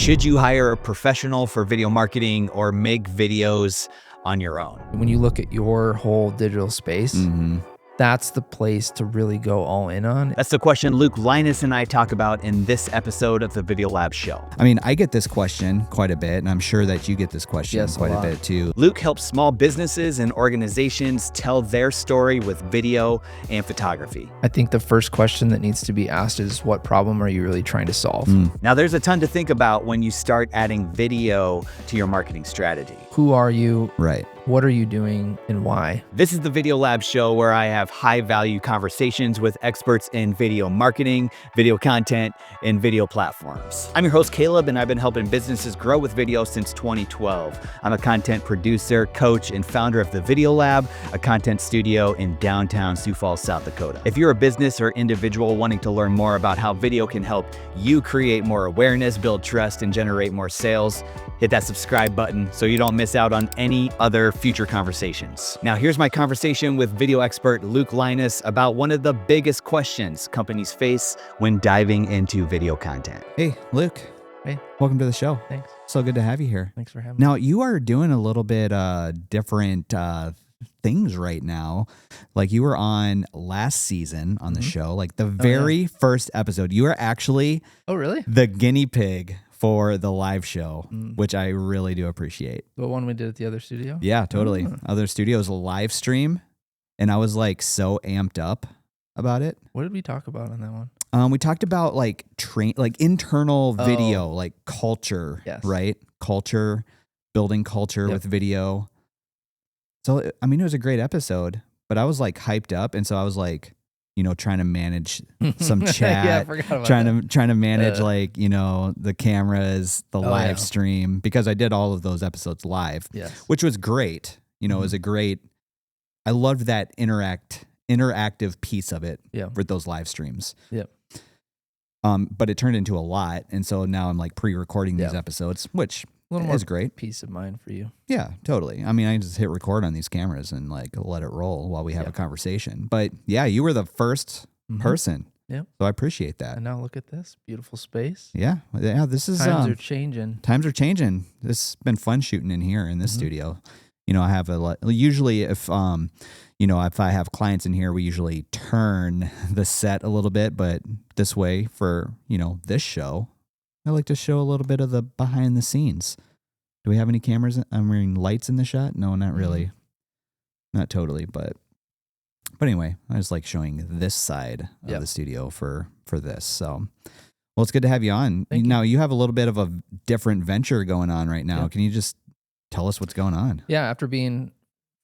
Should you hire a professional for video marketing or make videos on your own? When you look at your whole digital space, that's the place to really go all in on. That's the question Luke Lynass and I talk about in this episode of the Video Lab Show. I mean, I get this question quite a bit, and I'm sure that you get this question quite a bit too. Luke helps small businesses and organizations tell their story with video and photography. I think the first question that needs to be asked is, what problem are you really trying to solve? Now, there's a ton to think about when you start adding video to your marketing strategy. Who are you? Right. What are you doing and why? This is the Video Lab Show, where I have high-value conversations with experts in video marketing, video content, and video platforms. I'm your host, Caleb, and I've been helping businesses grow with video since 2012. I'm a content producer, coach, and founder of the Video Lab, a content studio in downtown Sioux Falls, South Dakota. If you're a business or individual wanting to learn more about how video can help you create more awareness, build trust, and generate more sales, hit that subscribe button so you don't miss out on any other future conversations. Now, here's my conversation with video expert Luke Lynass about one of the biggest questions companies face when diving into video content. Hey, Luke. Hey. Welcome to the show. Thanks. So good to have you here. Thanks for having me. Now, you are doing a little bit different things right now. Like, you were on last season on the show, like the very first episode. You were actually Oh, really? the guinea pig for the live show, which I really do appreciate. The one we did at the other studio? Yeah, totally. Other studios live stream, and I was like so amped up about it. What did we talk about on that one? We talked about like internal video, like culture, Yes. right? Culture, building culture Yep. with video. So, I mean, it was a great episode, but I was like hyped up. And so I was like, trying to manage some chat, Yeah, I forgot about trying to manage the cameras, the live stream, because I did all of those episodes live, Yes. which was great. It was I loved that interactive piece of it for those live streams. Yep. But it turned into a lot. And so now I'm like pre-recording these episodes, which A little more is great. peace of mind for you. Yeah, totally. I mean, I just hit record on these cameras and like let it roll while we have a conversation. But yeah, you were the first person. Yep. So I appreciate that. And now look at this beautiful space. Yeah. This is Times are changing. Times are changing. This has been fun shooting in here in this studio. I have usually if if I have clients in here, we usually turn the set a little bit, but this way for, this show, I like to show a little bit of the behind the scenes. Do we have any cameras? Lights in the shot? No, not really. Not totally, but anyway, I just like showing this side of the studio for this. So, well, it's good to have you on. Thank you. Now, you have a little bit of a different venture going on right now. Yeah. Can you just tell us what's going on? Yeah, after being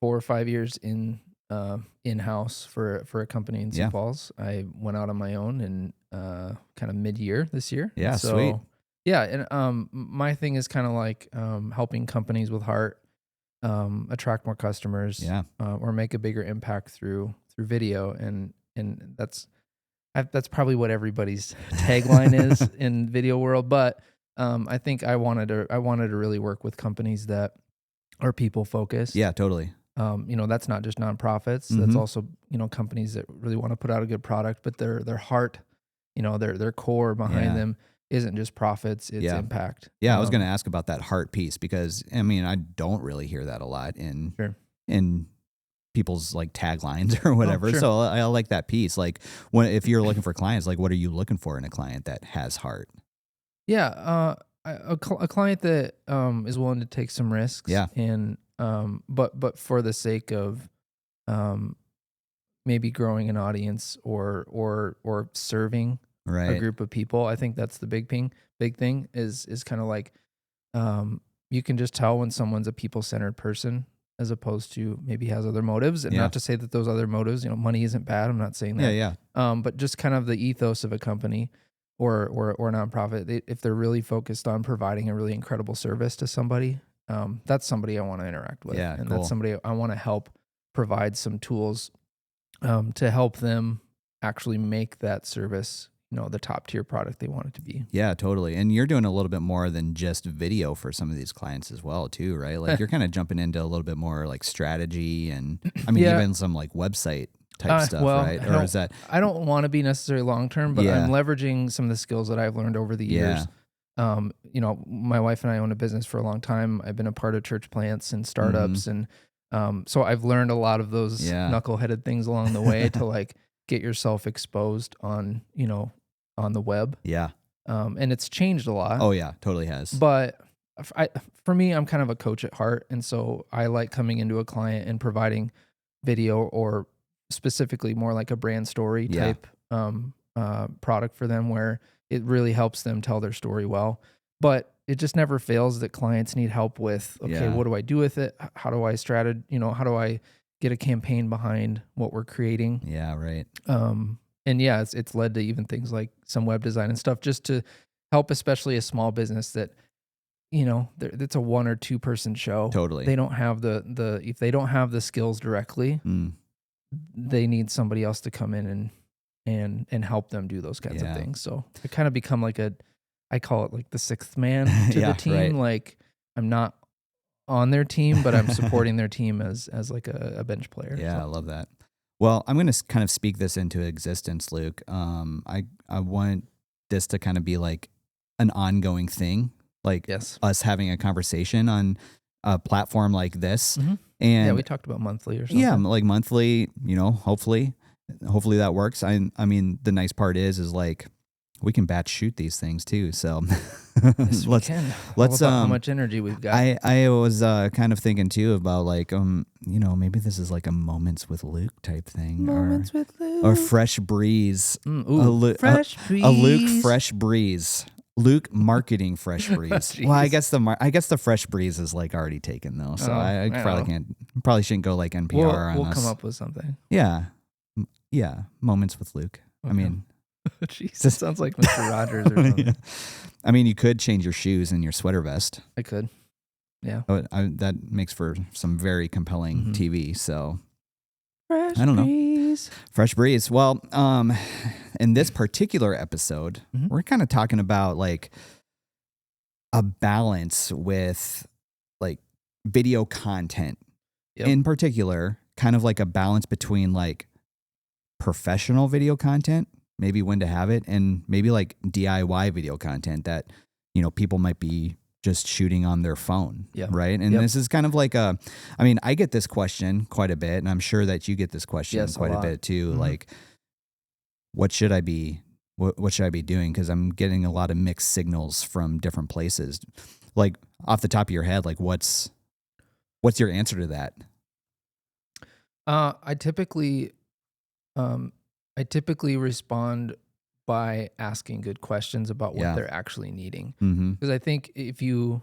4 or 5 years in-house for a company in Sioux Falls, I went out on my own and kind of mid-year this year. Yeah, so, sweet. Yeah, and my thing is kind of like helping companies with heart attract more customers, or make a bigger impact through video, and that's probably what everybody's tagline is in video world. But I think I wanted to really work with companies that are people focused. Yeah, totally. That's not just nonprofits. That's also, companies that really want to put out a good product, but their heart, their core behind them isn't just profits, it's impact. Yeah, I was going to ask about that heart piece because, I mean, I don't really hear that a lot in people's like taglines or whatever. Sure. So I like that piece. Like if you're looking for clients, like what are you looking for in a client that has heart? Yeah, a client that is willing to take some risks. Yeah. And but for the sake of maybe growing an audience or serving a group of people. I think that's the big thing is kind of like you can just tell when someone's a people-centered person as opposed to maybe has other motives. And not to say that those other motives, money isn't bad. I'm not saying that. Yeah. But just kind of the ethos of a company or a nonprofit, if they're really focused on providing a really incredible service to somebody, that's somebody I want to interact with. Yeah, and cool. That's somebody I want to help provide some tools to help them actually make that service, the top tier product they want it to be. Yeah, totally. And you're doing a little bit more than just video for some of these clients as well, too, right? Like you're kind of jumping into a little bit more like strategy and even some like website type stuff, right? Or is that? I don't want to be necessarily long term, but I'm leveraging some of the skills that I've learned over the years You know, my wife and I own a business for a long time. I've been a part of church plants and startups, and so I've learned a lot of those knuckleheaded things along the way to like get yourself exposed on, you know, on the web. Yeah. And it's changed a lot. Oh yeah, totally has. But for me, I'm kind of a coach at heart, and so I like coming into a client and providing video, or specifically more like a brand story type product for them, where it really helps them tell their story well. But it just never fails that clients need help with, okay, what do I do with it? How do I how do I get a campaign behind what we're creating? Yeah, right. And yeah, it's led to even things like some web design and stuff, just to help, especially a small business that, you know, it's a 1 or 2 person show. Totally. They don't have if they don't have the skills directly, they need somebody else to come in and help them do those kinds of things. So I kind of become like I call it like the 6th man to the team. Right. Like I'm not on their team, but I'm supporting their team as like a bench player. Yeah, so. I love that. Well, I'm going to kind of speak this into existence, Luke. I want this to kind of be like an ongoing thing, like us having a conversation on a platform like this. Mm-hmm. And we talked about monthly or something. Yeah, like monthly, you know, hopefully that works. I mean, the nice part is like we can batch shoot these things too. So yes, let's how much energy we've got. I was kind of thinking too about like you know, maybe this is like a Moments with Luke type thing, Moments with Luke, or Fresh Breeze. Fresh Breeze. A Luke Fresh Breeze. Luke marketing Fresh Breeze. Well, I guess the Fresh Breeze is like already taken though, so I probably shouldn't go like NPR on we'll us. Come up with something. Yeah, Moments with Luke. Okay. I mean, jeez, that sounds like Mr. Rogers or something. I mean, you could change your shoes and your sweater vest. I could. Yeah, that makes for some very compelling TV. So Fresh I don't Breeze. know. Fresh Breeze. Well, in this particular episode, we're kind of talking about like a balance with like video content in particular, kind of like a balance between like professional video content, maybe when to have it, and maybe like DIY video content that, you know, people might be just shooting on their phone. Yeah. Right. And this is kind of like I mean, I get this question quite a bit, and I'm sure that you get this question quite a bit too. Like, what should I be doing? Because I'm getting a lot of mixed signals from different places. Like off the top of your head, like what's your answer to that? I typically respond by asking good questions about what they're actually needing. Because I think if you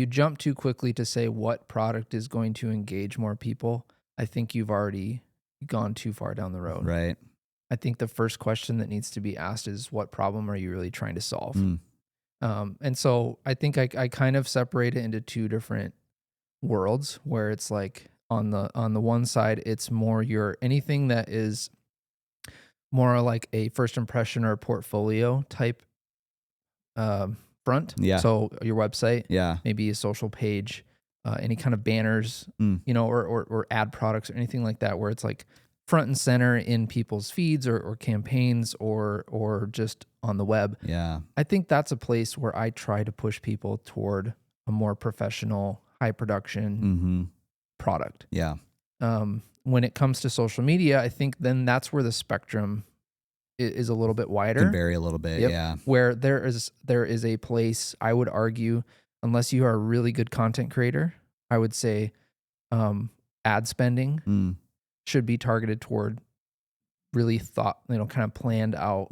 jump too quickly to say what product is going to engage more people, I think you've already gone too far down the road. Right. I think the first question that needs to be asked is, what problem are you really trying to solve? And so I think I kind of separate it into 2 different worlds, where it's like on the one side, it's more anything that is more like a first impression or portfolio type front. Yeah. So your website, maybe a social page, any kind of banners, you know, or ad products or anything like that, where it's like front and center in people's feeds or campaigns or just on the web. Yeah. I think that's a place where I try to push people toward a more professional, high production product. Yeah. When it comes to social media, I think then that's where the spectrum is a little bit wider. Can vary a little bit, yeah. Where there is a place, I would argue, unless you are a really good content creator, I would say ad spending should be targeted toward really kind of planned out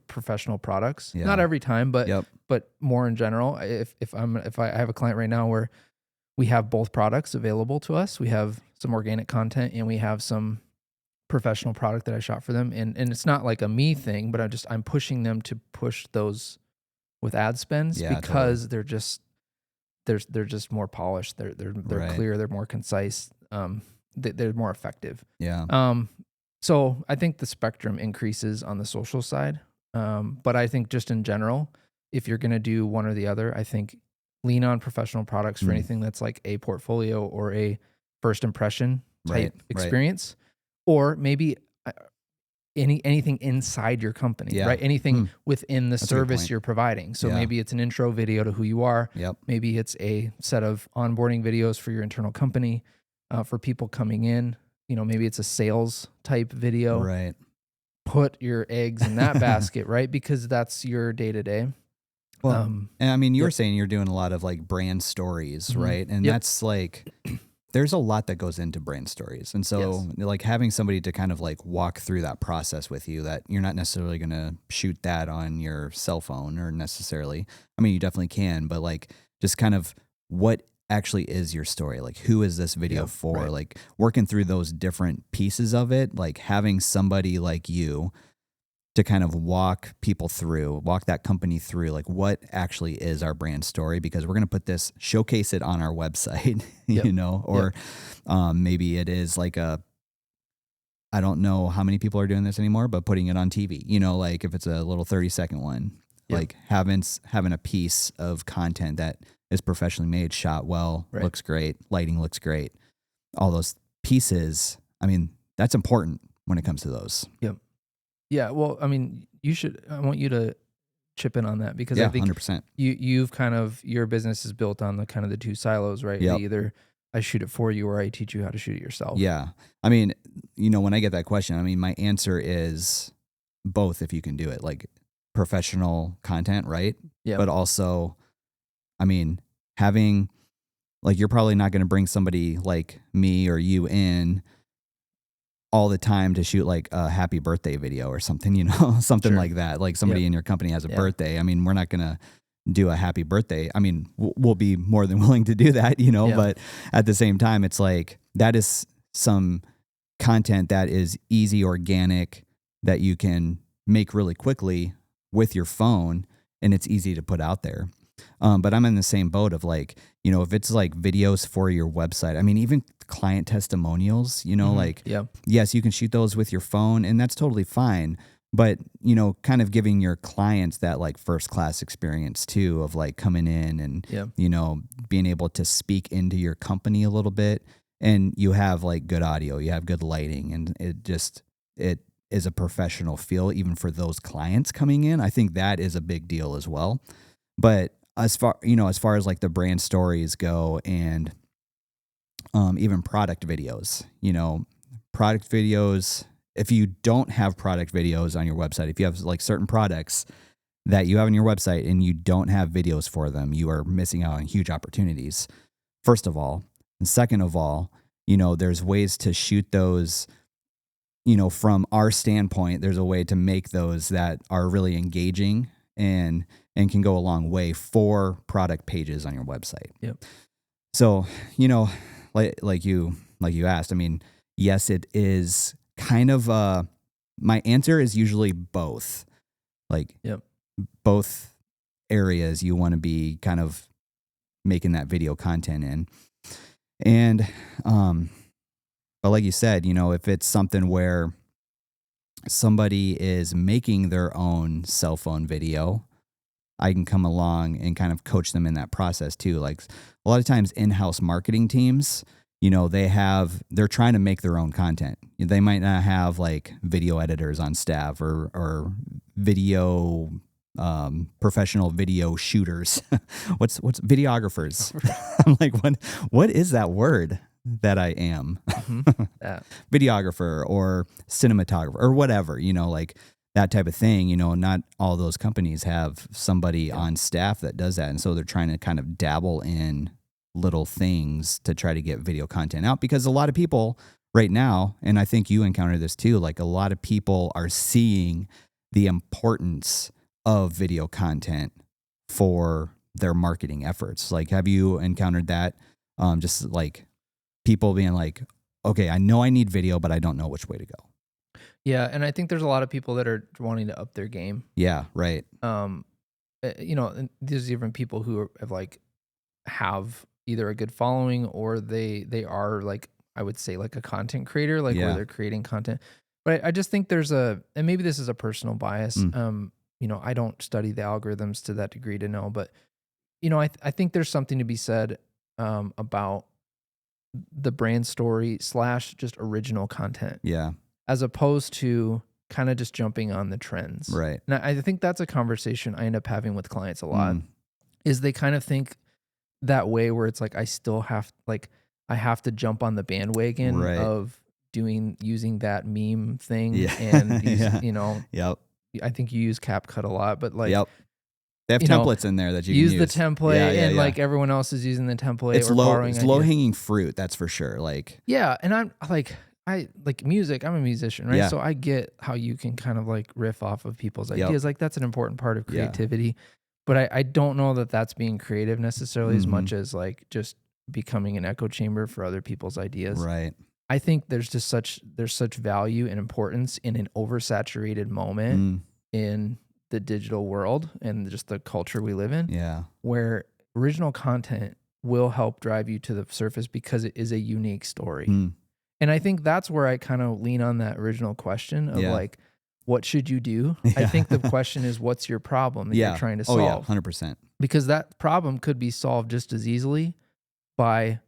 professional products. Yeah. Not every time, but more in general. If I have a client right now where we have both products available to us, we have some organic content and we have some professional product that I shot for them, and it's not like a me thing, but I'm pushing them to push those with ad spends because they're just more polished, they're clear, they're more concise, they're more effective. So I think the spectrum increases on the social side, but I think just in general, if you're going to do one or the other, I think lean on professional products for anything that's like a portfolio or a first impression type experience. Or maybe anything inside your company, Yeah. right? Anything within the That's a good service point. you're providing. So Yeah. maybe it's an intro video to who you are. Yep. Maybe it's a set of onboarding videos for your internal company, for people coming in. You know, maybe it's a sales type video. Right. Put your eggs in that basket, right? Because that's your day to day. Well, and I mean, you were Yep. saying you're doing a lot of like brand stories, right? And Yep. that's like, there's a lot that goes into brand stories. And so like having somebody to kind of like walk through that process with you, that you're not necessarily going to shoot that on your cell phone or necessarily, I mean, you definitely can, but like just kind of what actually is your story? Like who is this video for? Right. Like working through those different pieces of it, like having somebody like you to kind of walk that company through, like what actually is our brand story, because we're going to put this, showcase it on our website, you know, or maybe it is like I don't know how many people are doing this anymore, but putting it on TV, you know, like if it's a little 30-second one, like having a piece of content that is professionally made, shot well, looks great, lighting looks great. All those pieces, I mean, that's important when it comes to those. Yep. Yeah, well, I mean, I want you to chip in on that, because I think 100%. you've kind of, your business is built on the kind of the two silos, right? Yep. Either I shoot it for you or I teach you how to shoot it yourself. Yeah. I mean, you know, when I get that question, I mean, my answer is both if you can do it, like professional content, right? Yeah. But also, I mean, having, like, you're probably not going to bring somebody like me or you in all the time to shoot like a happy birthday video or something, you know, something like that. Like somebody in your company has a birthday. I mean, we're not going to do a happy birthday. I mean, we'll be more than willing to do that, you know, but at the same time, it's like, that is some content that is easy, organic, that you can make really quickly with your phone, and it's easy to put out there. But I'm in the same boat of like, you know, if it's like videos for your website, I mean, even client testimonials, you know, like, yes, you can shoot those with your phone and that's totally fine. But, you know, kind of giving your clients that like first class experience too, of like coming in and, you know, being able to speak into your company a little bit, and you have like good audio, you have good lighting, and it is a professional feel even for those clients coming in. I think that is a big deal as well. But as far as like the brand stories go, and even product videos, you know, product videos, if you don't have product videos on your website, if you have like certain products that you have on your website and you don't have videos for them, you are missing out on huge opportunities, first of all. And second of all, you know, there's ways to shoot those, you know, from our standpoint, there's a way to make those that are really engaging and can go a long way for product pages on your website. Yep. So, you know, like you asked, I mean, yes, it is kind of, my answer is usually both. Like both areas you want to be kind of making that video content in. And, but like you said, you know, if it's something where somebody is making their own cell phone video, I can come along and kind of coach them in that process too. Like a lot of times in-house marketing teams, you know, they're trying to make their own content. They might not have like video editors on staff or video, professional video shooters. what's videographers? I'm like, what is that word that I am? Videographer or cinematographer or whatever, you know, like that type of thing. You know, not all those companies have somebody on staff that does that. And so they're trying to kind of dabble in little things to try to get video content out, because a lot of people right now, and I think you encounter this too, like a lot of people are seeing the importance of video content for their marketing efforts. Like, have you encountered that? Just like people being like, okay, I know I need video, but I don't know which way to go. Yeah. And I think there's a lot of people that are wanting to up their game. Yeah. Right. You know, and there's even people who have either a good following or they are like, I would say like a content creator, like where they're creating content. But I just think there's and maybe this is a personal bias. You know, I don't study the algorithms to that degree to know, but you know, I think there's something to be said about the brand story / just original content. Yeah. As opposed to kind of just jumping on the trends. Right. And I think that's a conversation I end up having with clients a lot, is they kind of think that way where it's like, I still have, like, I have to jump on the bandwagon of using that meme thing. And, you know, I think you use CapCut a lot, but like, they have templates in there that you can use. The template and like everyone else is using the template. It's low hanging fruit. That's for sure. Like, and I'm like, I like music. I'm a musician, right? So I get how you can kind of like riff off of people's ideas. Like that's an important part of creativity, but I don't know that that's being creative necessarily as much as like just becoming an echo chamber for other people's ideas. Right. I think there's just such value and importance in an oversaturated moment in the digital world and just the culture we live in. Yeah. Where original content will help drive you to the surface because it is a unique story. And I think that's where I kind of lean on that original question of like, what should you do? I think the question is, what's your problem that you're trying to solve? 100%. Because that problem could be solved just as easily by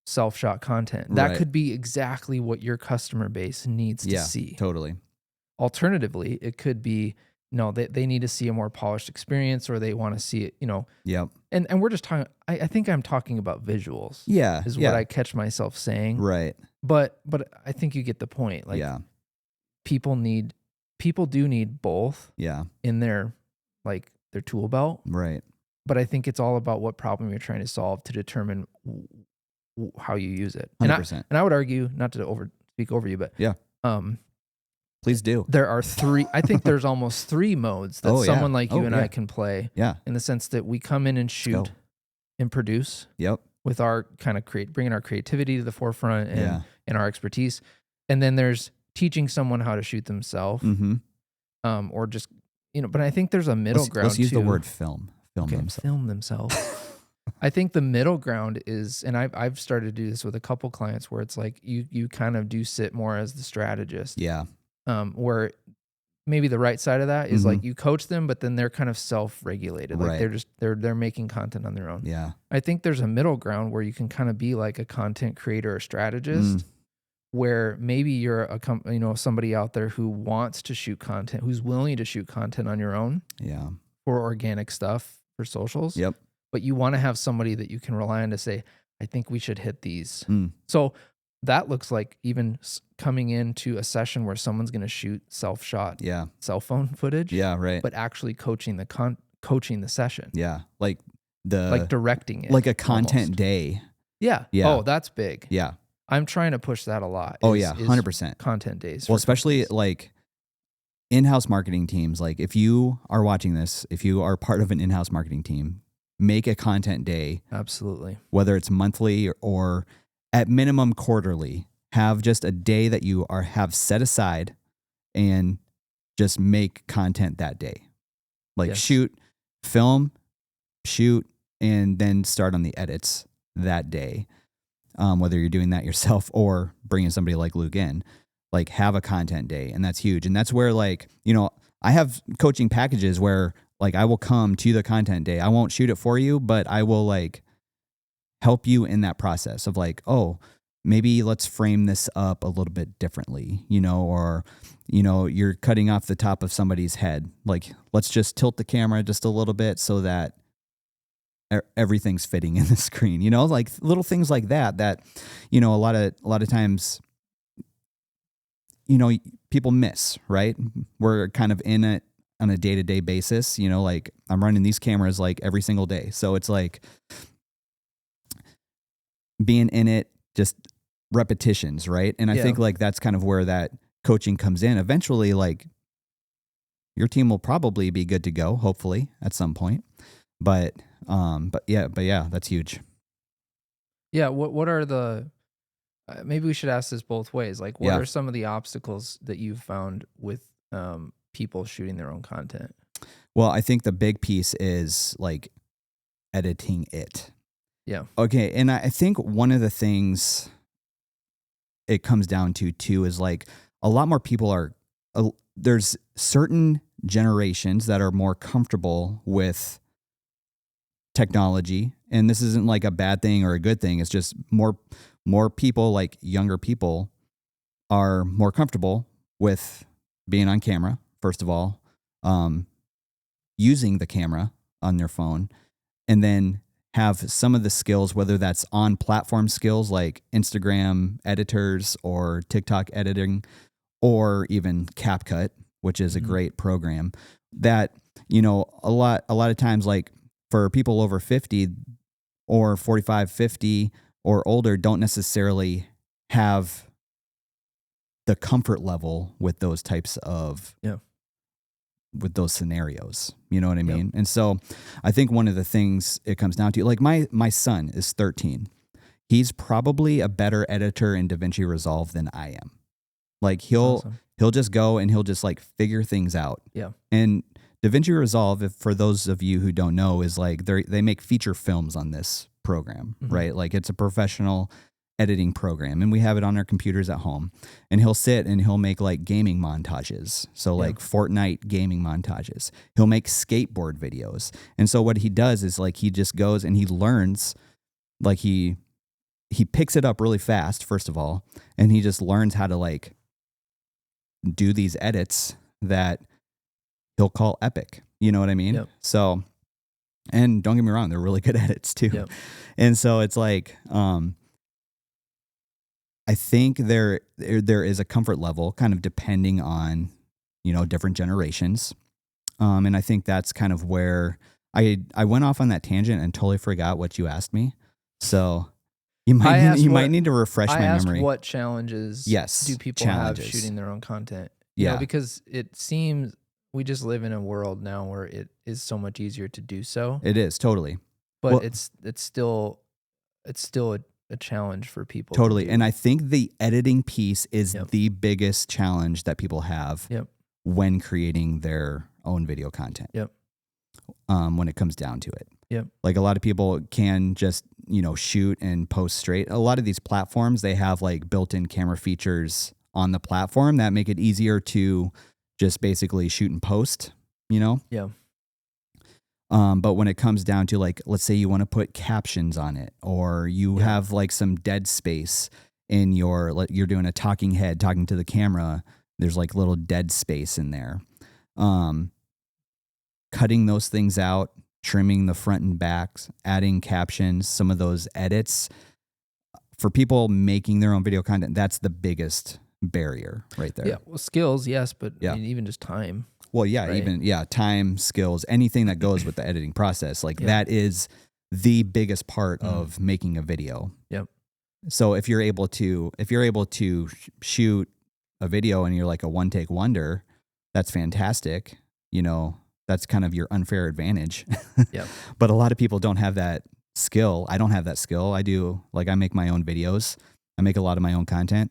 self-shot content. That could be exactly what your customer base needs to see. Totally. Alternatively, it could be, no, they need to see a more polished experience, or they want to see it, you know. And we're just talking, I think I'm talking about visuals. Is what I catch myself saying. Right. But I think you get the point. Like people do need both in their like their tool belt. Right. But I think it's all about what problem you're trying to solve to determine how you use it. 100%. And I would argue, not to speak over you, but please do. There are I think there's almost 3 modes that someone like you and I can play. In the sense that we come in and shoot and produce. With our kind of bringing our creativity to the forefront and our expertise. And then there's teaching someone how to shoot themselves. Or just, you know, but I think there's a middle ground. Let's use the word film. Film themselves. I think the middle ground is, and I've started to do this with a couple clients where it's like you kind of do sit more as the strategist. Where maybe the right side of that is like you coach them, but then they're kind of self-regulated. Like they're making content on their own. I think there's a middle ground where you can kind of be like a content creator or strategist, where maybe you're somebody out there who wants to shoot content, who's willing to shoot content on your own. For organic stuff, for socials. But you want to have somebody that you can rely on to say, I think we should hit these. So that looks like even coming into a session where someone's going to shoot self-shot cell phone footage. But actually coaching the session. Like directing it. Like a content day. Oh, that's big. Yeah. I'm trying to push that a lot. 100%. Content days. Well, especially like in-house marketing teams. Like if you are watching this, if you are part of an in-house marketing team, make a content day. Absolutely. Whether it's monthly or at minimum quarterly, have just a day that you have set aside and just make content that day. Like film, shoot, and then start on the edits that day. Whether you're doing that yourself or bringing somebody like Luke in, like have a content day. And that's huge. And that's where like, you know, I have coaching packages where like I will come to the content day. I won't shoot it for you, but I will like help you in that process of like, oh, maybe let's frame this up a little bit differently, you know, or, you know, you're cutting off the top of somebody's head. Like, let's just tilt the camera just a little bit so that everything's fitting in the screen, you know, like little things like that, you know, a lot of times, you know, people miss, right? We're kind of in it on a day-to-day basis, you know, like I'm running these cameras like every single day. So it's like being in it, just repetitions, right? And I think like that's kind of where that coaching comes in. Eventually, like your team will probably be good to go, hopefully at some point. But yeah, that's huge. Yeah. What are the, maybe we should ask this both ways. Like what are some of the obstacles that you've found with, people shooting their own content? Well, I think the big piece is like editing it. Yeah. Okay. And I think one of the things it comes down to too is like a lot more people there's certain generations that are more comfortable with technology. And this isn't like a bad thing or a good thing. It's just more people, like younger people, are more comfortable with being on camera, first of all, using the camera on their phone, and then have some of the skills, whether that's on platform skills like Instagram editors or TikTok editing, or even CapCut, which is a great program that, you know, a lot of times, like for people over 50 or 45, 50 or older, don't necessarily have the comfort level with those types of, with those scenarios, you know what I mean? And so I think one of the things it comes down to, like my son is 13. He's probably a better editor in DaVinci Resolve than I am. Like he'll just go and he'll just like figure things out. Yeah. And DaVinci Resolve, if for those of you who don't know, is like they make feature films on this program, right? Like it's a professional editing program, and we have it on our computers at home. And he'll sit and he'll make like gaming montages. So like Fortnite gaming montages. He'll make skateboard videos. And so what he does is like he just goes and he learns, like he picks it up really fast, first of all, and he just learns how to like do these edits that he'll call epic. You know what I mean? Yep. So, and don't get me wrong, they're really good edits too. Yep. And so it's like, I think there is a comfort level kind of depending on, you know, different generations. And I think that's kind of where I went off on that tangent and totally forgot what you asked me. So you might need to refresh my memory. What challenges do people have shooting their own content? You know, because it seems we just live in a world now where it is so much easier to do so. It is, totally. But it's still a challenge for people. Totally. And I think the editing piece is the biggest challenge that people have when creating their own video content. When it comes down to it. Like a lot of people can just, you know, shoot and post straight. A lot of these platforms, they have like built-in camera features on the platform that make it easier to just basically shoot and post, you know? But when it comes down to like, let's say you want to put captions on it, or you have like some dead space in you're doing a talking head talking to the camera. There's like little dead space in there. Cutting those things out, trimming the front and backs, adding captions, some of those edits for people making their own video content. That's the biggest barrier right there. Yeah. Well, skills, yes, but I mean, even just time. Well, right? Time, skills, anything that goes with the editing process, like that is the biggest part of making a video. So if you're able to shoot a video and you're like a one take wonder, that's fantastic. You know, that's kind of your unfair advantage. But a lot of people don't have that skill. I don't have that skill. I make my own videos. I make a lot of my own content.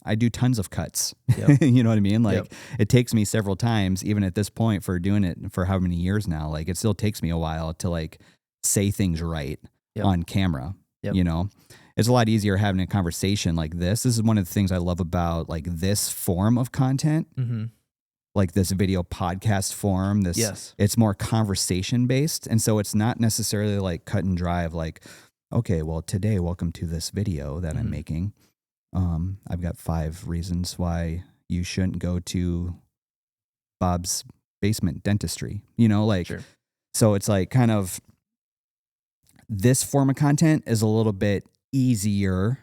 I do tons of cuts. You know what I mean? Like it takes me several times, even at this point, for doing it for how many years now, like it still takes me a while to like say things right on camera. You know, it's a lot easier having a conversation like this. This is one of the things I love about like this form of content, like this video podcast form. It's more conversation based. And so it's not necessarily like cut and dry of like, okay, well today, welcome to this video that I'm making. I've got 5 reasons why you shouldn't go to Bob's Basement Dentistry, you know, like, so it's like kind of this form of content is a little bit easier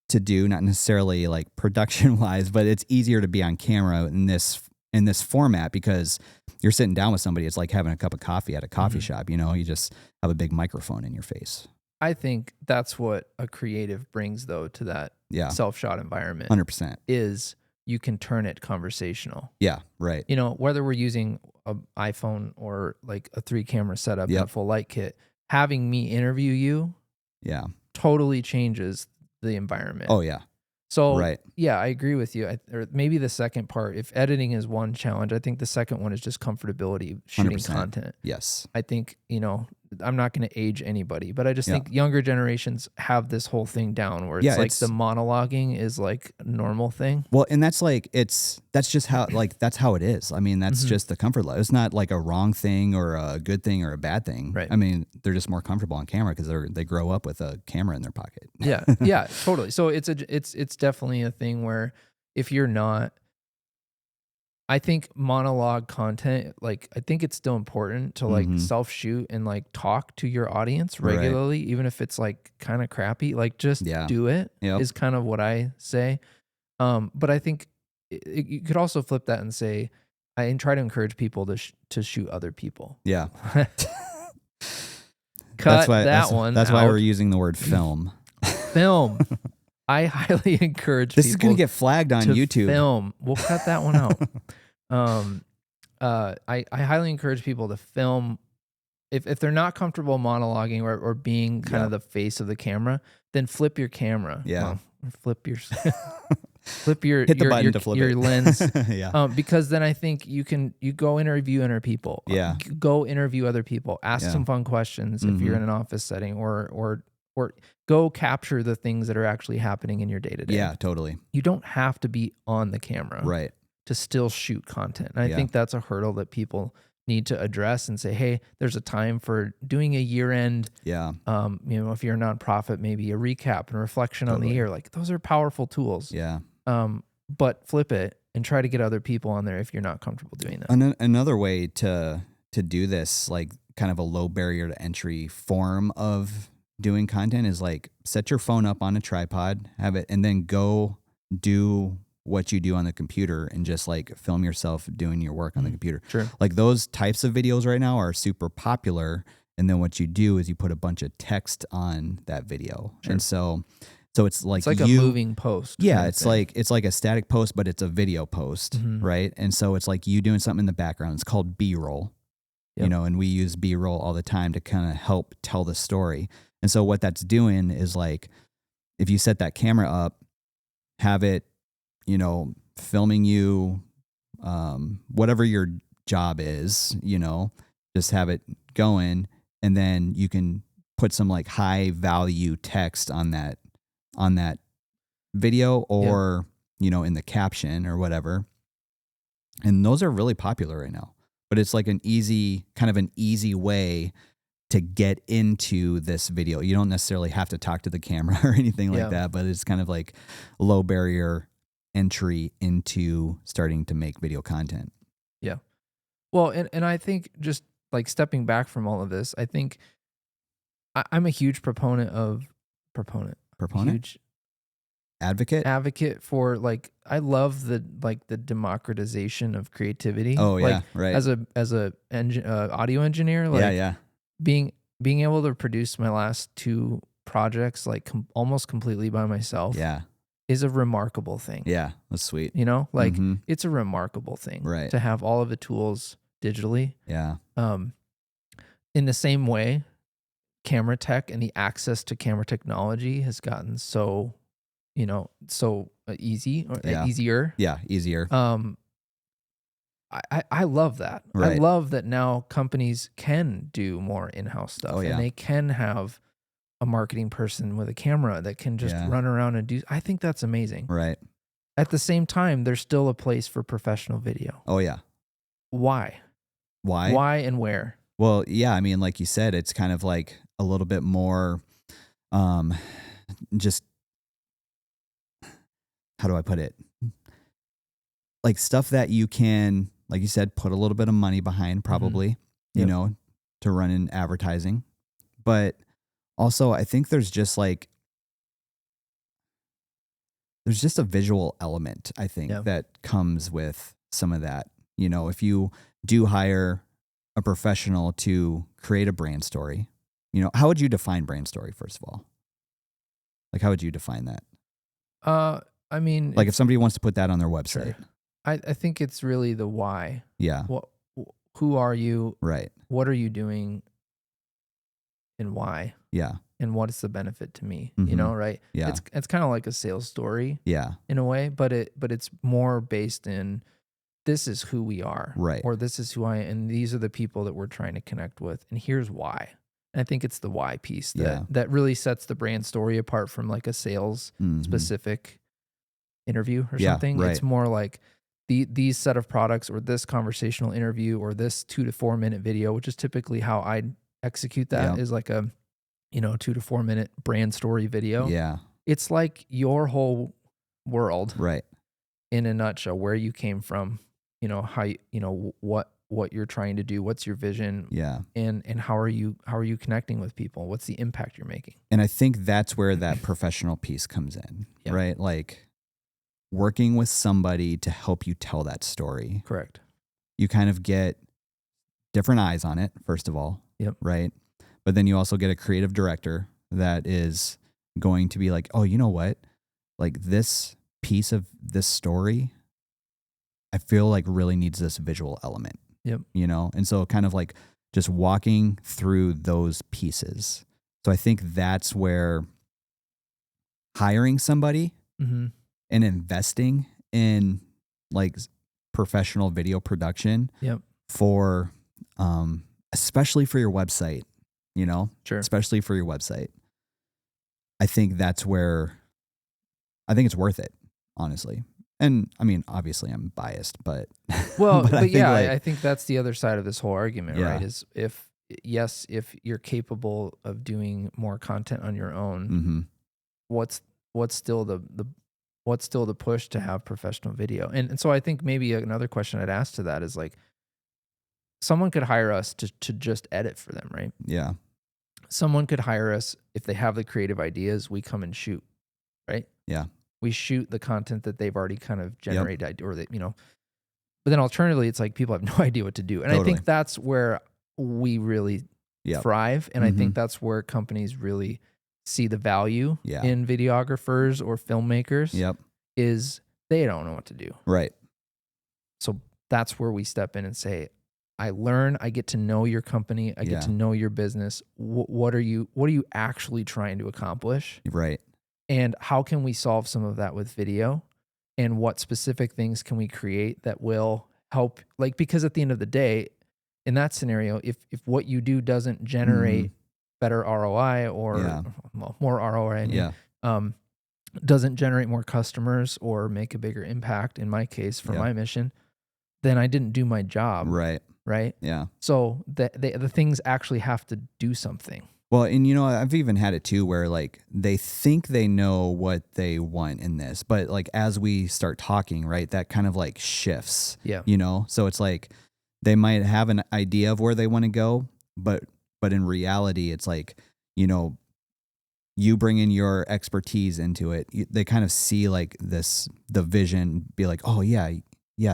to do, not necessarily like production wise, but it's easier to be on camera in this format because you're sitting down with somebody. It's like having a cup of coffee at a coffee shop, you know, you just have a big microphone in your face. I think that's what a creative brings, though, to that self-shot environment. 100% is you can turn it conversational. Yeah, right. You know, whether we're using an iPhone or like a 3-camera setup and a full light kit, having me interview you, totally changes the environment. Oh yeah. So I agree with you. Or maybe the second part, if editing is one challenge, I think the second one is just comfortability shooting 100%. Content. Yes. I think, you know, I'm not going to age anybody, but I just think younger generations have this whole thing down where it's like the monologuing is like a normal thing. Well, and that's like, that's just how, like, that's how it is. I mean, that's just the comfort level. It's not like a wrong thing or a good thing or a bad thing. Right. I mean, they're just more comfortable on camera because they grow up with a camera in their pocket. Yeah, totally. So it's definitely a thing where if you're not, I think monologue content, like I think it's still important to like self shoot and like talk to your audience regularly, even if it's like kind of crappy, like just do it is kind of what I say. But I think you could also flip that and say, I try to encourage people to shoot other people. Yeah. Cut that's why we're using the word film. Film. I highly encourage this people. Is going to get flagged on YouTube. Film. We'll cut that one out. I highly encourage people to film. If they're not comfortable monologuing or being kind of the face of the camera, then flip your camera. Yeah. Well, flip your flip your hit the button to flip your it. lens. Yeah. Because then I think you go interview other people. Yeah. Go interview other people. Ask some fun questions if you're in an office setting or go capture the things that are actually happening in your day-to-day. Yeah, totally. You don't have to be on the camera to still shoot content. And I think that's a hurdle that people need to address and say, hey, there's a time for doing a year-end, you know, if you're a nonprofit, maybe a recap and reflection on the year. Like those are powerful tools. Yeah. But flip it and try to get other people on there if you're not comfortable doing that. Another way to do this, like kind of a low barrier to entry form of doing content, is like set your phone up on a tripod, have it, and then go do what you do on the computer and just like film yourself doing your work on the computer. Sure. Like those types of videos right now are super popular. And then what you do is you put a bunch of text on that video. Sure. And so it's like a moving post. Yeah, it's like a static post, but it's a video post, right? And so it's like you doing something in the background. It's called B-roll, you know, and we use B-roll all the time to kind of help tell the story. And so what that's doing is like, if you set that camera up, have it, you know, filming you, whatever your job is, you know, just have it going, and then you can put some like high value text on that video or, you know, in the caption or whatever. And those are really popular right now, but it's like an easy way to get into this video. You don't necessarily have to talk to the camera or anything like that, but it's kind of like low barrier entry into starting to make video content. Yeah. Well, and I think just like stepping back from all of this, I think I'm a huge huge advocate for like, I love the democratization of creativity. Oh yeah, like, right. As a audio engineer, like being able to produce my last two projects like almost completely by myself. Yeah. Is a remarkable thing. Yeah, that's sweet. You know, like it's a remarkable thing, right? To have all of the tools digitally. Yeah. In the same way, camera tech and the access to camera technology has gotten so, you know, so easy or easier. Yeah, easier. I love that. Right. I love that now companies can do more in-house stuff, and they can have a marketing person with a camera that can just run around and do. I think that's amazing. Right. At the same time, there's still a place for professional video. Oh yeah. Why and where? Well, yeah, I mean, like you said, it's kind of like a little bit more, just, how do I put it? Like stuff that you can, like you said, put a little bit of money behind probably, you know, to run in advertising. But also I think there's just a visual element, I think, that comes with some of that. You know, if you do hire a professional to create a brand story, you know, how would you define brand story, first of all? Like, how would you define that? I mean, like if somebody wants to put that on their website. Sure. I think it's really the why. Yeah. Who are you? Right. What are you doing? And why? Yeah. And what is the benefit to me? You know, right? Yeah. It's kind of like a sales story. Yeah. In a way, but it's more based in, this is who we are. Right. Or this is who I am, and these are the people that we're trying to connect with, and here's why. And I think it's the why piece that really sets the brand story apart from like a sales specific interview or something. Right. It's more like these set of products, or this conversational interview, or this 2 to 4 minute video, which is typically how I execute that, is like a, you know, 2 to 4 minute brand story video. Yeah. It's like your whole world. Right. in a nutshell, where you came from, how what you're trying to do, what's your vision, and how are you connecting with people? What's the impact you're making? And I think that's where that professional piece comes in, right? Like working with somebody to help you tell that story. Correct. You kind of get different eyes on it, first of all, right? But then you also get a creative director that is going to be like, oh, you know what? Like this piece of this story, I feel like really needs this visual element, And so kind of like just walking through those pieces. So I think that's where hiring somebody and investing in like professional video production for, especially for your website, especially for your website. I think that's where I think it's worth it, honestly. And I mean, obviously I'm biased, but I think that's the other side of this whole argument, right? Is if you're capable of doing more content on your own, what's still the push to have professional video? And so I think maybe another question I'd ask to that is like, someone could hire us to just edit for them, right? Yeah. Someone could hire us if they have the creative ideas, we come and shoot, right? Yeah. We shoot the content that they've already kind of generated, or that, but then alternatively, it's like people have no idea what to do. And I think that's where we really thrive. And I think that's where companies really see the value in videographers or filmmakers is they don't know what to do. Right. So that's where we step in and say, I learn, I get to know your company, I get to know your business. What are you actually trying to accomplish? Right. And how can we solve some of that with video? And what specific things can we create that will help? Like, because at the end of the day, in that scenario, if what you do doesn't generate better ROI or more ROI, doesn't generate more customers or make a bigger impact, in my case, for my mission, then I didn't do my job. Right. Yeah. So the things actually have to do something. Well, and I've even had it too where like they think they know what they want in this, but like as we start talking, right, that kind of like shifts. Yeah. So it's like they might have an idea of where they want to go, but in reality, it's like, you bring in your expertise into it. They kind of see like the vision, be like, oh yeah,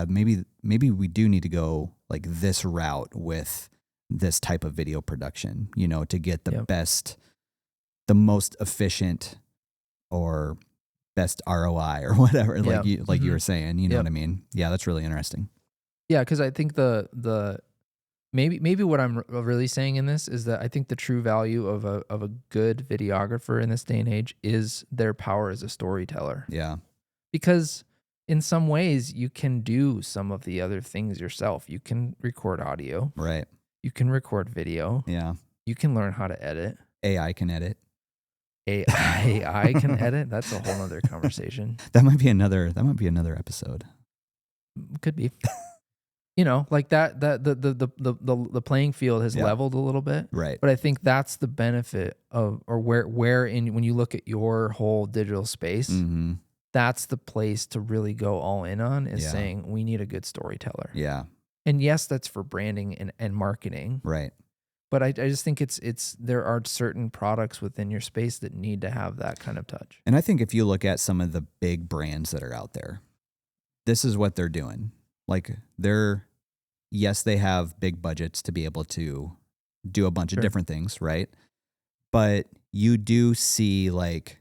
maybe we do need to go like this route with this type of video production, to get the best, the most efficient or best ROI or whatever, like you were saying, you know what I mean? Yeah, that's really interesting. Yeah, because I think the maybe what I'm really saying in this is that I think the true value of a good videographer in this day and age is their power as a storyteller. Yeah. Because in some ways you can do some of the other things yourself. You can record audio. Right. You can record video. Yeah. You can learn how to edit. AI can edit. AI can edit. That's a whole nother conversation. That might be another episode. Could be. Like that the playing field has leveled a little bit. Right. But I think that's the benefit of, or where in, when you look at your whole digital space, that's the place to really go all in on, is saying we need a good storyteller. Yeah. And yes, that's for branding and marketing. Right. But I just think it's there are certain products within your space that need to have that kind of touch. And I think if you look at some of the big brands that are out there, this is what they're doing. Like yes, they have big budgets to be able to do a bunch of different things, right? But you do see like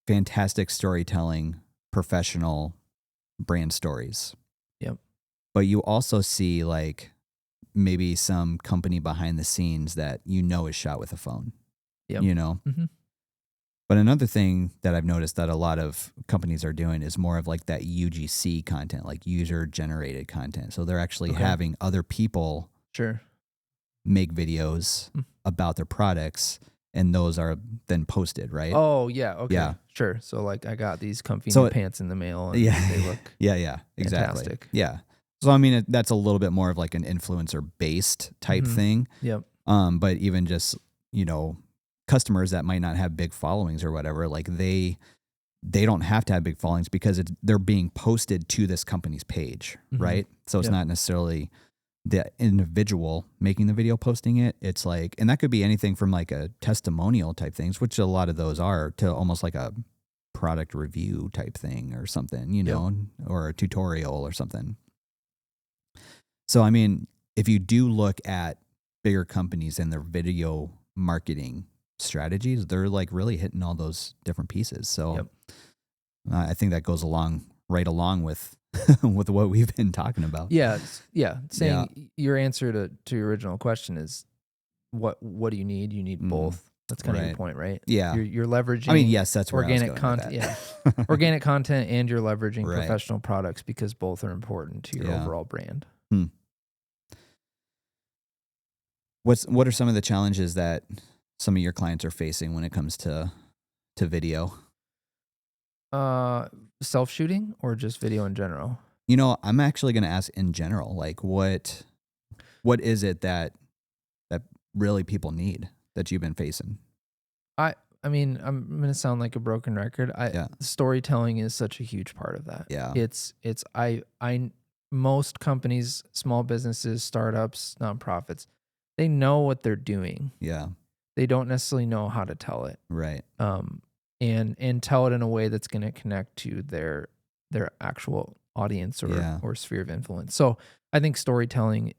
fantastic storytelling, professional brand stories. Yep. But you also see like maybe some company behind the scenes that is shot with a phone. Yep. But another thing that I've noticed that a lot of companies are doing is more of like that UGC content, like user generated content. So they're actually having other people make videos about their products, and those are then posted, right? Oh yeah. Okay. Yeah. Sure. So like I got these comfy new pants in the mail, and they look exactly. fantastic. Yeah. So I mean, that's a little bit more of like an influencer based type thing. Yep. But even just, customers that might not have big followings or whatever, like they they don't have to have big followings because they're being posted to this company's page, right? So it's not necessarily the individual making the video posting it. It's like, and that could be anything from like a testimonial type things, which a lot of those are, to almost like a product review type thing or something, you know, or a tutorial or something. So, I mean, if you do look at bigger companies and their video marketing strategies, they're like really hitting all those different pieces. So I think that goes right along with with what we've been talking about. Saying your answer to your original question is what do you need? You need both. That's kind of your point, right? Yeah. You're leveraging. I mean, yes, that's where organic content. Yeah. Organic content, and you're leveraging professional products, because both are important to your overall brand. What are some of the challenges that some of your clients are facing when it comes to video? Self-shooting or just video in general? You know, I'm actually going to ask in general, like what is it that really people need that you've been facing? I mean, I'm going to sound like a broken record. Storytelling is such a huge part of that. Yeah. Most companies, small businesses, startups, nonprofits, they know what they're doing. Yeah. They don't necessarily know how to tell it. Right. And tell it in a way that's going to connect to their actual audience or sphere of influence. So I think storytelling,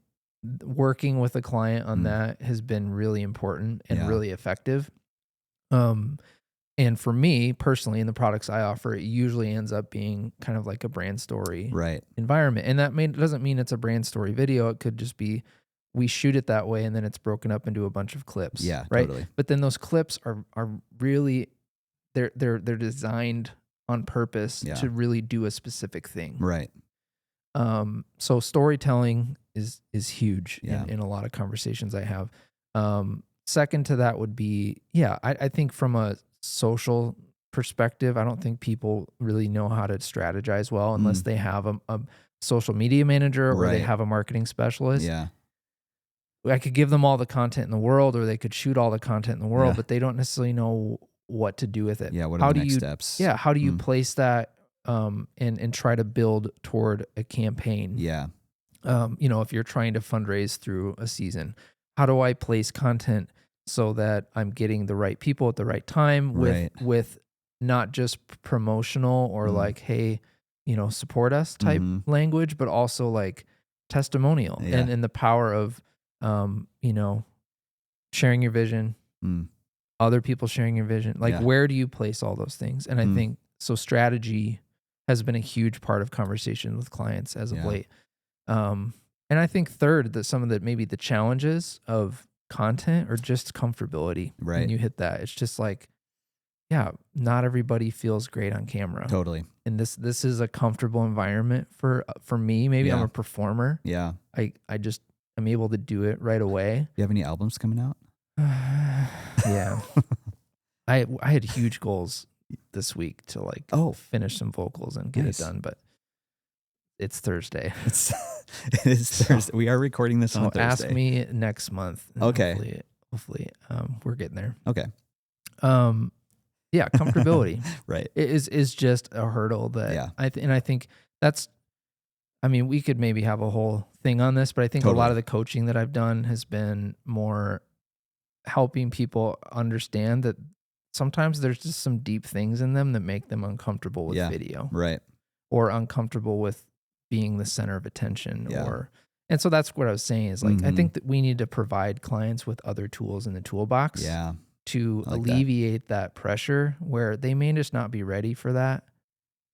working with a client on that has been really important and really effective. And for me personally, in the products I offer, it usually ends up being kind of like a brand story environment. And that doesn't mean it's a brand story video. It could just be, we shoot it that way and then it's broken up into a bunch of clips. Yeah, right. Totally. But then those clips are really, they're designed on purpose to really do a specific thing. Right. So storytelling is huge in a lot of conversations I have. Second to that would be, I think from a social perspective, I don't think people really know how to strategize well unless they have a social media manager or they have a marketing specialist. Yeah. I could give them all the content in the world, or they could shoot all the content in the world, but they don't necessarily know what to do with it. Yeah. What are the next steps? Yeah. How do you place that and try to build toward a campaign? Yeah. If you're trying to fundraise through a season, how do I place content so that I'm getting the right people at the right time with not just promotional or like, hey, support us type language, but also like testimonial and the power of, sharing your vision, other people sharing your vision. Like, where do you place all those things? And I think so. Strategy has been a huge part of conversation with clients as of late. And I think third, that some of maybe the challenges of content are just comfortability. Right. When you hit that, it's just like, not everybody feels great on camera. Totally. And this is a comfortable environment for me. Maybe I'm a performer. Yeah. I'm able to do it right away. Do you have any albums coming out? Yeah. I had huge goals this week to finish some vocals and get it done, but it's Thursday. It is Thursday. We are recording this on Thursday. Ask me next month. Okay. Hopefully, we're getting there. Okay. Comfortability. Right. It is just a hurdle that I think that's, we could maybe have a whole thing on this, but I think a lot of the coaching that I've done has been more helping people understand that sometimes there's just some deep things in them that make them uncomfortable with video. Right. Or uncomfortable with being the center of attention and so that's what I was saying is like, I think that we need to provide clients with other tools in the toolbox to alleviate that pressure where they may just not be ready for that.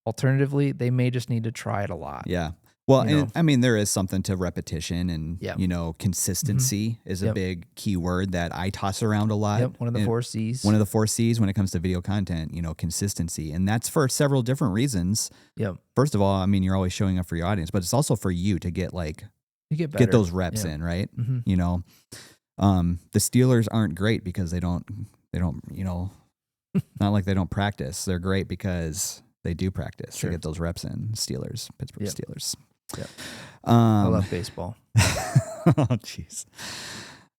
Alternatively, they may just need to try it a lot. Yeah. Well, there is something to repetition and, consistency is a big key word that I toss around a lot. Yep. One of the 4 C's. One of the 4 C's when it comes to video content, consistency. And that's for several different reasons. Yep. First of all, you're always showing up for your audience, but it's also for you to get get those reps in, right? Mm-hmm. The Steelers aren't great because they don't, not like they don't practice. They're great because they do practice to get those reps in. Pittsburgh Steelers. Yeah. I love baseball. Oh, jeez.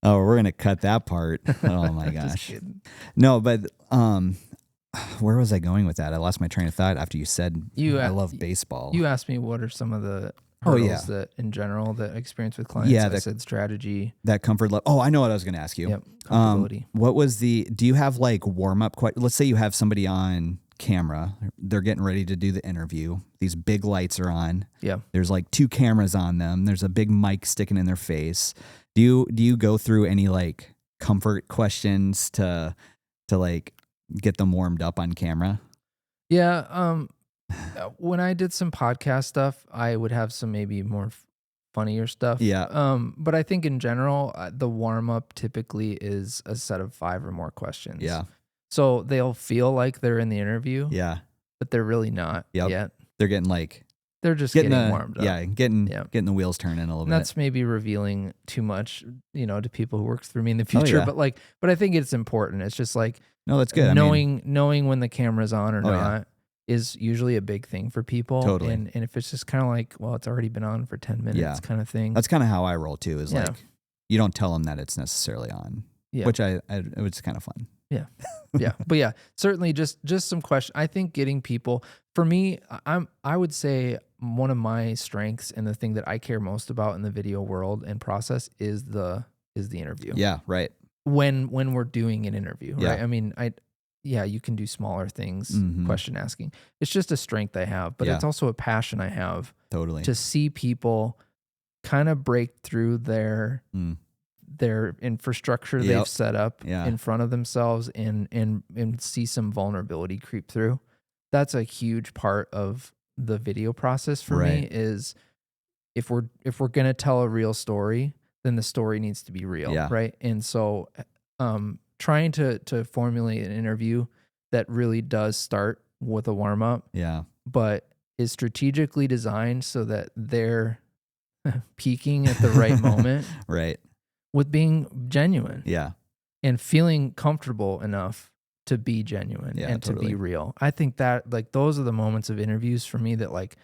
Oh, we're going to cut that part. Oh my gosh. No, but, where was I going with that? I lost my train of thought after you said I love baseball. You asked me what are some of the Oh, yeah. hurdles that in general that experience with clients. Yeah, I said strategy. That comfort level. Oh, I know what I was going to ask you. Yep. Comfortability. Do you have like warm up? Let's say you have somebody on camera. They're getting ready to do the interview. These big lights are on. Yeah. There's like 2 cameras on them. There's a big mic sticking in their face. Do you go through any like comfort questions to like get them warmed up on camera? Yeah. When I did some podcast stuff, I would have some maybe more funnier stuff. Yeah. But I think in general, the warm up typically is a set of 5 or more questions. Yeah. So they'll feel like they're in the interview. Yeah. But they're really not yet. They're getting like they're just getting warmed up. Yeah, getting the wheels turning a little bit. That's maybe revealing too much, to people who work through me in the future. Oh, yeah. But I think it's important. It's just like no, that's good. Knowing when the camera's on or not is usually a big thing for people. Totally. And if it's just kind of like, well, it's already been on for 10 minutes kind of thing. That's kind of how I roll too. Is like you don't tell them that it's necessarily on. Yeah. Which it's kind of fun. Yeah. Yeah. But yeah, certainly just some question. I think getting people, for me, I would say one of my strengths and the thing that I care most about in the video world and process is the interview. Yeah. Right. When we're doing an interview, yeah. right? I mean, you can do smaller things, question asking. It's just a strength I have, but it's also a passion I have. Totally. To see people kind of break through their infrastructure they've set up in front of themselves and see some vulnerability creep through. That's a huge part of the video process for me is if we're going to tell a real story, then the story needs to be real. Right. And so, trying to formulate an interview that really does start with a warm up. Yeah. But is strategically designed so that they're peaking at the right moment. Right. With being genuine. Yeah. And feeling comfortable enough to be genuine and to be real. I think that like those are the moments of interviews for me that like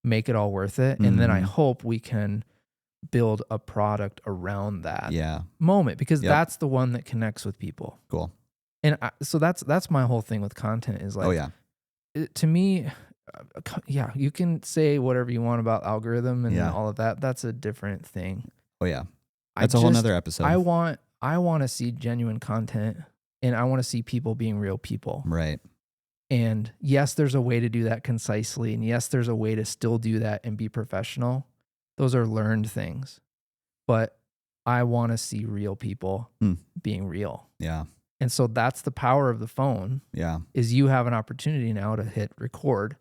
make it all worth it. And then I hope we can build a product around that moment because that's the one that connects with people. Cool. And so that's my whole thing with content is like, to me, you can say whatever you want about algorithm and all of that. That's a different thing. Oh yeah. That's a whole nother episode. I want to see genuine content and I want to see people being real people. Right. And yes, there's a way to do that concisely. And yes, there's a way to still do that and be professional. Those are learned things. But I want to see real people being real. Yeah. And so that's the power of the phone. Yeah. Is you have an opportunity now to hit record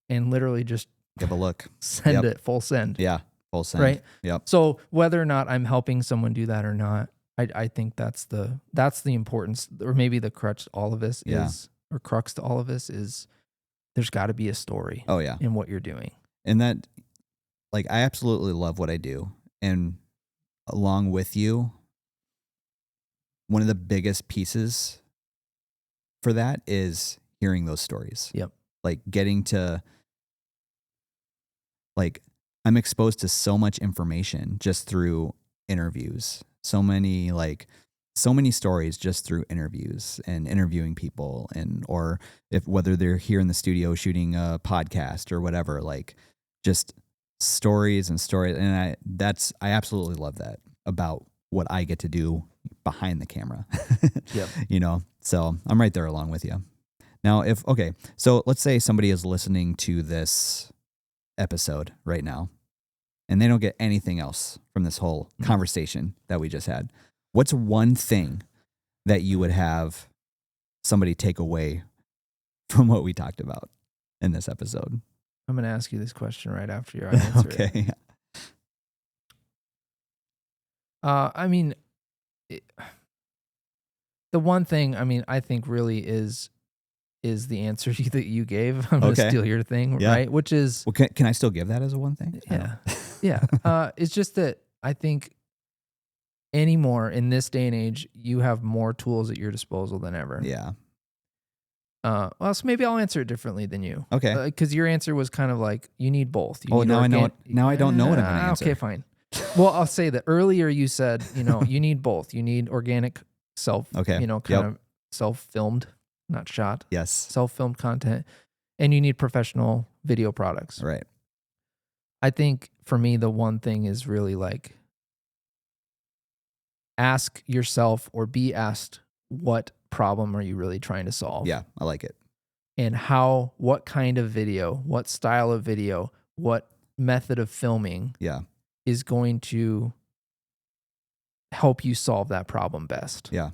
and literally just give a look. Send it full send. Yeah. Full send. Right. Yep. So whether or not I'm helping someone do that or not, I think that's the importance, or maybe the crux to all of this is, or crux to all of this is there's got to be a story. Oh yeah. In what you're doing. And that, like, I absolutely love what I do. And along with you, one of the biggest pieces for that is hearing those stories. Yep. Like getting to, like, I'm exposed to so much information just through interviews. So many stories just through interviews and interviewing people, and or if whether they're here in the studio shooting a podcast or whatever, like just stories and stories. And I absolutely love that about what I get to do behind the camera. Yep. So I'm right there along with you. Now, so let's say somebody is listening to this episode right now and they don't get anything else from this whole conversation that we just had. What's one thing that you would have somebody take away from what we talked about in this episode? I'm going to ask you this question right after your answer. Okay. The one thing, I think really is the answer that you gave. I'm going to steal your thing, right? Which is... Well, can I still give that as a one thing? Yeah. Yeah. It's just that I think anymore in this day and age, you have more tools at your disposal than ever. Yeah. Well, so maybe I'll answer it differently than you. Okay. Because your answer was kind of like, you need both. Now I know. Now I don't know what I'm going to answer. Okay, fine. Well, I'll say that earlier you said, you need both. You need organic self, kind of self-filmed not shot. Yes. Self-filmed content. And you need professional video products. Right. I think for me, the one thing is really like ask yourself or be asked, what problem are you really trying to solve? Yeah, I like it. And what kind of video, what style of video, what method of filming is going to help you solve that problem best. Yeah.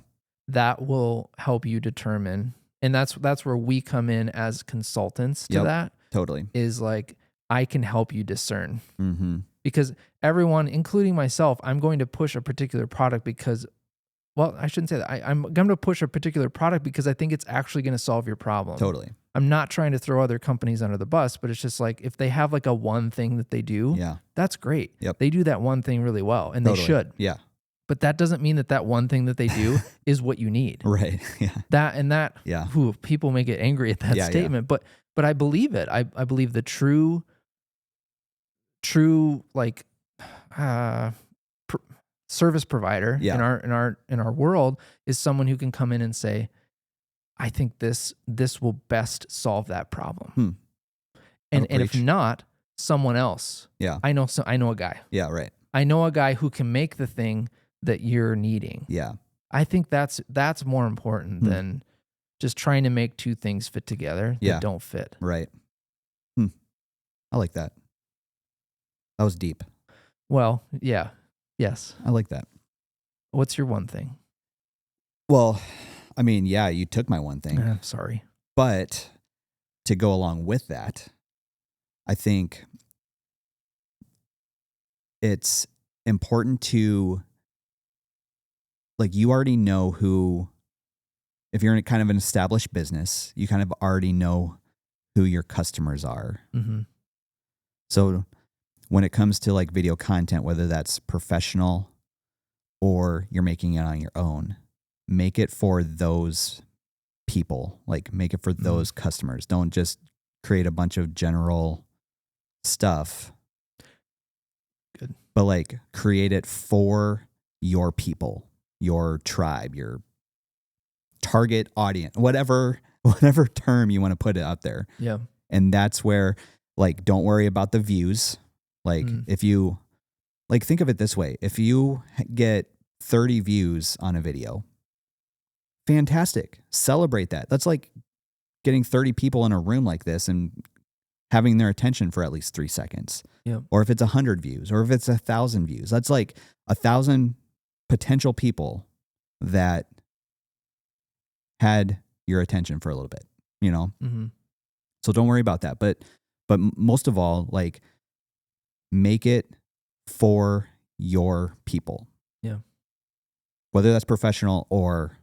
That will help you determine. And that's where we come in as consultants to that. Totally. Is like, I can help you discern. Mm-hmm. Because everyone, including myself, I'm going to push a particular product because, well, I shouldn't say that. I'm going to push a particular product because I think it's actually going to solve your problem. Totally. I'm not trying to throw other companies under the bus, but it's just like, if they have like a one thing that they do, that's great. Yep. They do that one thing really well, and they should. Yeah. But that doesn't mean that one thing that they do is what you need. Right. Yeah. Who people may get angry at that statement, but I believe it. I believe the true like service provider in our world is someone who can come in and say, I think this will best solve that problem. And if not, someone else. Yeah. I know a guy. Yeah, right. I know a guy who can make the thing that you're needing. Yeah. I think that's more important than just trying to make two things fit together that don't fit. Right. I like that. That was deep. Well, yeah. Yes. I like that. What's your one thing? Well, I mean, yeah, you took my one thing. Sorry. But to go along with that, I think it's important to, like, you already know who, if you're in kind of an established business, you kind of already know who your customers are. Mm-hmm. So when it comes to like video content, whether that's professional or you're making it on your own, make it for those people, like make it for those customers. Don't just create a bunch of general stuff. Good. But like create it for your people, your tribe, your target audience, whatever term you want to put it out there. Yeah. And that's where, like, don't worry about the views. Like if you, like, think of it this way. If you get 30 views on a video, fantastic. Celebrate that. That's like getting 30 people in a room like this and having their attention for at least 3 seconds. Yeah. Or if it's 100 views, or if it's 1,000 views, that's like 1,000 potential people that had your attention for a little bit, you know? Mm-hmm. So don't worry about that. But most of all, like, make it for your people. Yeah. Whether that's professional or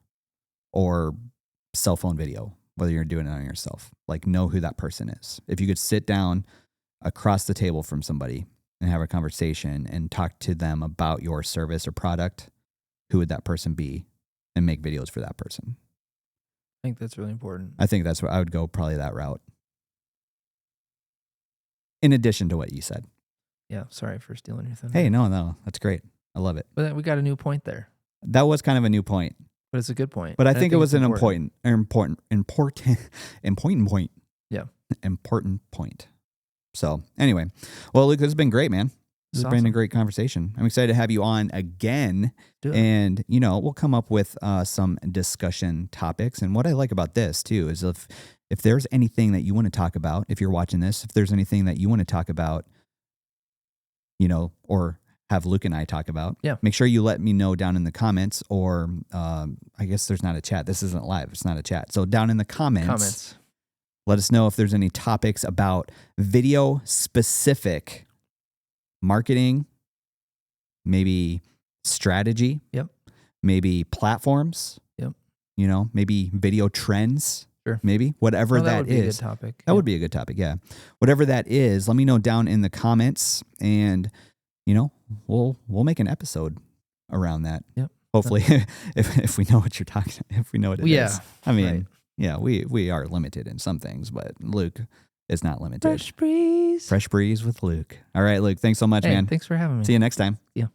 cell phone video, whether you're doing it on yourself, like, know who that person is. If you could sit down across the table from somebody and have a conversation and talk to them about your service or product, who would that person be, and make videos for that person? I think that's really important. I think that's what I would go, probably that route. In addition to what you said. Yeah, sorry for stealing your thunder. Hey, no, that's great. I love it. But we got a new point there. That was kind of a new point. But it's a good point. But I think it was an important important point. Yeah. Important point. So anyway, well, Luke, this has been great, man. This has been a great conversation. I'm excited to have you on again. And, you know, we'll come up with some discussion topics. And what I like about this, too, is if there's anything that you want to talk about, if you're watching this, if there's anything that you want to talk about, you know, or have Luke and I talk about, make sure you let me know down in the comments, or I guess there's not a chat. This isn't live. It's not a chat. So down in the comments, let us know if there's any topics about video specific marketing, maybe strategy, maybe platforms, you know, maybe video trends, maybe whatever that would be is. A good topic. That would be a good topic. Yeah. Whatever that is, let me know down in the comments, and, you know, we'll make an episode around that. Yep. Hopefully, if we know what you're talking, if we know what it is. I mean, we are limited in some things, but Luke is not limited. Fresh breeze with Luke. All right, Luke. Thanks so much, man. Thanks for having me. See you next time. Yeah.